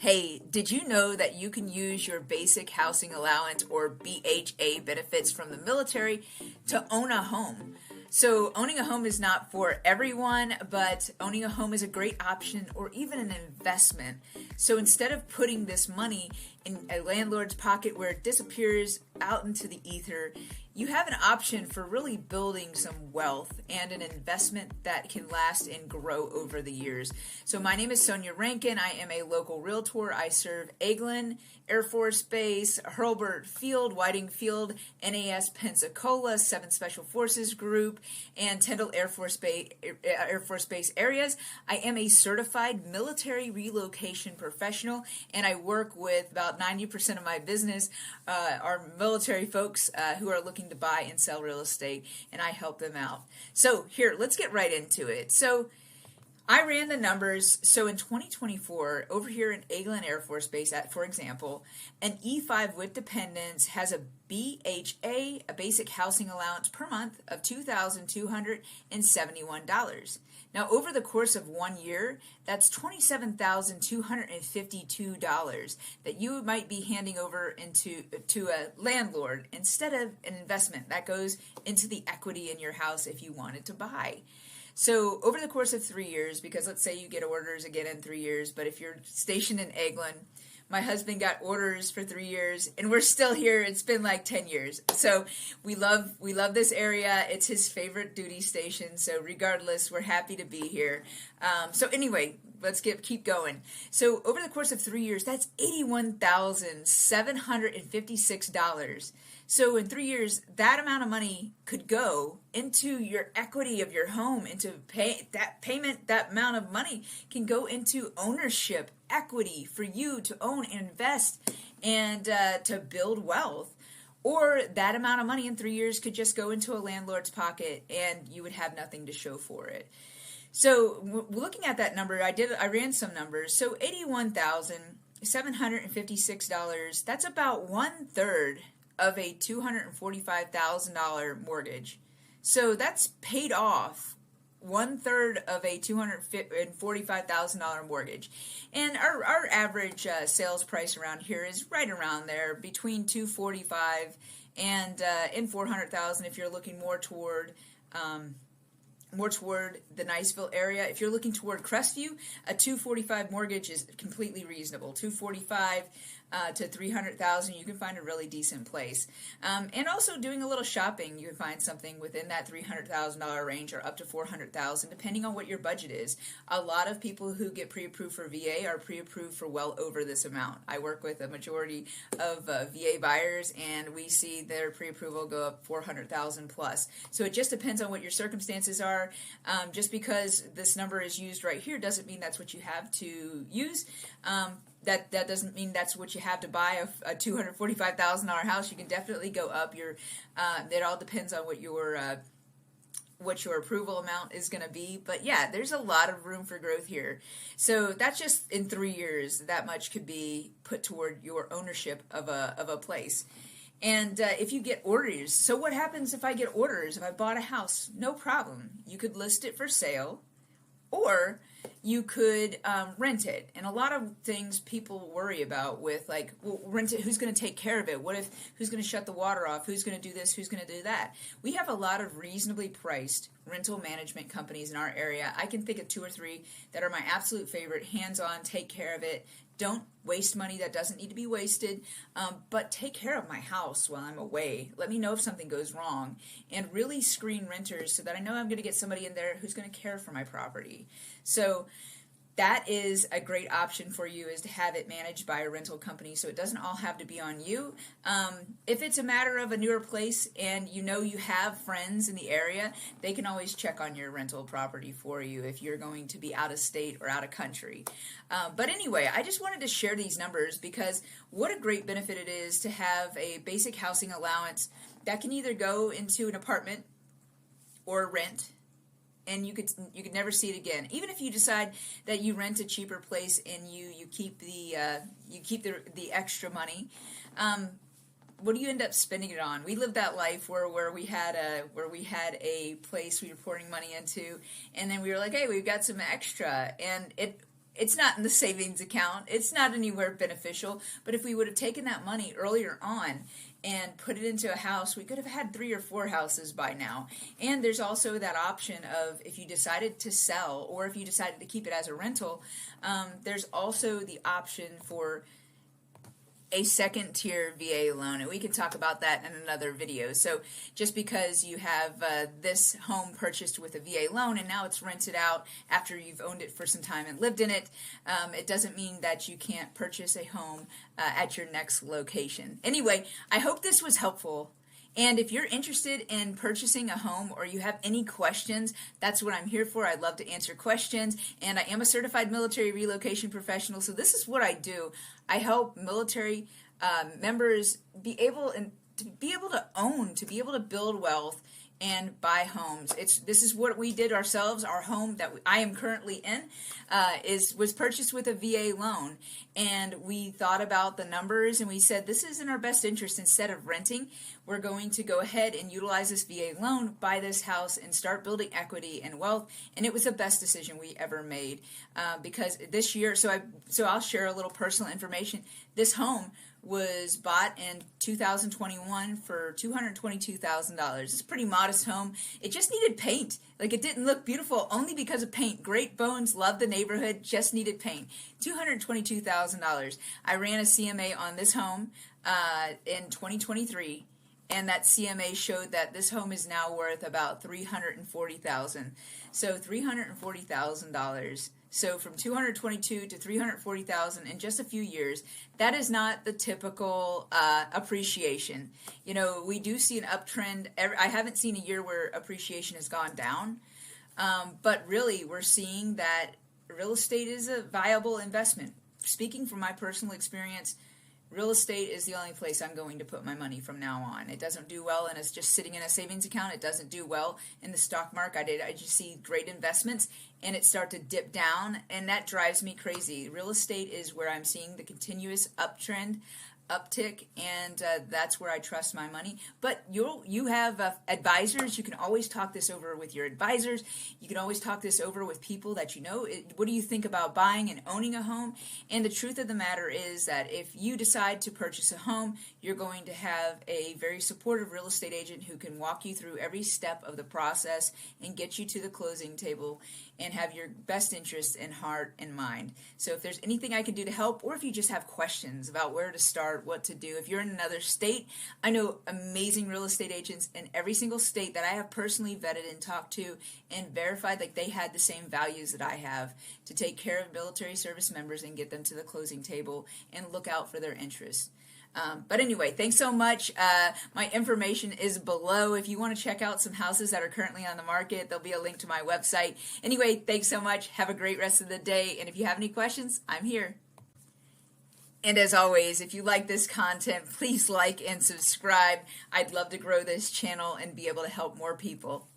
Hey, did you know that you can use your basic housing allowance or BHA benefits from the military to own a home? So owning a home is not for everyone, but owning a home is a great option or even an investment. So instead of putting this money in a landlord's pocket where it disappears out into the ether, you have an option for really building some wealth and an investment that can last and grow over the years. So my name is Sonja Rankin. I am a local realtor. I serve EGLIN, Air Force Base, HURLBURT Field, Whiting Field, NAS Pensacola, 7 Special Forces Group, and TYNDALL Air Force Base areas. I am a certified military relocation professional, and I work with about 90% of my business are military folks who are looking to buy and sell real estate, and I help them out. So here, let's get right into it. So I ran the numbers. So in 2024, over here in EGLIN Air Force Base, for example, an E5 with dependents has a BHA, a basic housing allowance per month of $2,271. Now, over the course of 1 year, that's $27,252 that you might be handing over to a landlord instead of an investment that goes into the equity in your house if you wanted to buy. So over the course of 3 years, because let's say you get orders again in 3 years, but if you're stationed in EGLIN, my husband got orders for 3 years, and we're still here. It's been like 10 years. So we love this area. It's his favorite duty station. So regardless, we're happy to be here. So anyway, let's keep going. So over the course of 3 years, that's $81,756. So in 3 years, that amount of money could go into your equity of your home, into that amount of money can go into ownership, equity for you to own and invest and to build wealth. Or that amount of money in 3 years could just go into a landlord's pocket and you would have nothing to show for it. So looking at that number, I ran some numbers. So $81,756, that's about 1/3 of a $245,000 mortgage. So that's paid off 1/3 of a $245,000 mortgage. And our average sales price around here is right around there, between $245,000 and $400,000 if you're looking more toward the Niceville area. If you're looking toward Crestview, a $245,000 mortgage is completely reasonable. $245,000 to $300,000, you can find a really decent place. And also doing a little shopping, you can find something within that $300,000 range or up to $400,000, depending on what your budget is. A lot of people who get pre-approved for VA are pre-approved for well over this amount. I work with a majority of VA buyers, and we see their pre-approval go up $400,000 plus. So it just depends on what your circumstances are. Just because this number is used right here doesn't mean that's what you have to use. That doesn't mean that's what you have to buy a $245,000 house. You can definitely go up. It all depends on what your approval amount is going to be. But yeah, there's a lot of room for growth here. So that's just in 3 years. That much could be put toward your ownership of a place. And if you get orders, so what happens if I get orders? If I bought a house, no problem. You could list it for sale, or you could rent it. And a lot of things people worry about with, like, well, rent it, who's going to take care of it? Who's going to shut the water off? Who's going to do this? Who's going to do that? We have a lot of reasonably priced rental management companies in our area. I can think of 2 or 3 that are my absolute favorite, hands-on, take care of it. Don't waste money that doesn't need to be wasted, but take care of my house while I'm away. Let me know if something goes wrong, and really screen renters so that I know I'm going to get somebody in there who's going to care for my property. So that is a great option for you, is to have it managed by a rental company, so it doesn't all have to be on you. If it's a matter of a newer place and you know you have friends in the area, they can always check on your rental property for you if you're going to be out of state or out of country. But anyway, I just wanted to share these numbers because what a great benefit it is to have a basic housing allowance that can either go into an apartment or rent, and you could never see it again. Even if you decide that you rent a cheaper place and you keep the extra money, what do you end up spending it on? We lived that life where we had a place we were pouring money into, and then we were like, hey, we've got some extra, and it's not in the savings account. It's not anywhere beneficial. But if we would have taken that money earlier on and put it into a house, we could have had 3 or 4 houses by now. And there's also that option of, if you decided to sell or if you decided to keep it as a rental, there's also the option for a second tier VA loan, and we can talk about that in another video. So just because you have this home purchased with a VA loan and now it's rented out after you've owned it for some time and lived in it, it doesn't mean that you can't purchase a home at your next location. Anyway, I hope this was helpful. And if you're interested in purchasing a home or you have any questions, that's what I'm here for. I'd love to answer questions. And I am a certified military relocation professional, so this is what I do. I help military members be able to own, to be able to build wealth and buy homes. This is what we did ourselves. Our home that I am currently in was purchased with a VA loan, and we thought about the numbers and we said, this is in our best interest. Instead of renting, we're going to go ahead and utilize this VA loan, buy this house, and start building equity and wealth. And it was the best decision we ever made because this year. So I'll share a little personal information. This home was bought in 2021 for $222,000. It's a pretty modest home. It just needed paint. Like, it didn't look beautiful only because of paint. Great bones, loved the neighborhood, just needed paint. $222,000. I ran a CMA on this home in 2023, and that CMA showed that this home is now worth about $340,000. So $340,000. So from $222,000 to $340,000 in just a few years. That is not the typical appreciation. You know, we do see an uptrend. I haven't seen a year where appreciation has gone down, but really we're seeing that real estate is a viable investment. Speaking from my personal experience, real estate is the only place I'm going to put my money from now on. It doesn't do well, and it's just sitting in a savings account. It doesn't do well in the stock market. I just see great investments, and it start to dip down, and that drives me crazy. Real estate is where I'm seeing the continuous uptick, and that's where I trust my money. But you have advisors. You can always talk this over with your advisors. You can always talk this over with people that you know. What do you think about buying and owning a home? And the truth of the matter is that if you decide to purchase a home, you're going to have a very supportive real estate agent who can walk you through every step of the process and get you to the closing table and have your best interests in heart and mind. So if there's anything I can do to help, or if you just have questions about where to start, what to do, if you're in another state, I know amazing real estate agents in every single state that I have personally vetted and talked to and verified like they had the same values that I have to take care of military service members and get them to the closing table and look out for their interests. But anyway, thanks so much. My information is below. If you want to check out some houses that are currently on the market, there'll be a link to my website. Anyway, thanks so much. Have a great rest of the day. And if you have any questions, I'm here. And as always, if you like this content, please like and subscribe. I'd love to grow this channel and be able to help more people.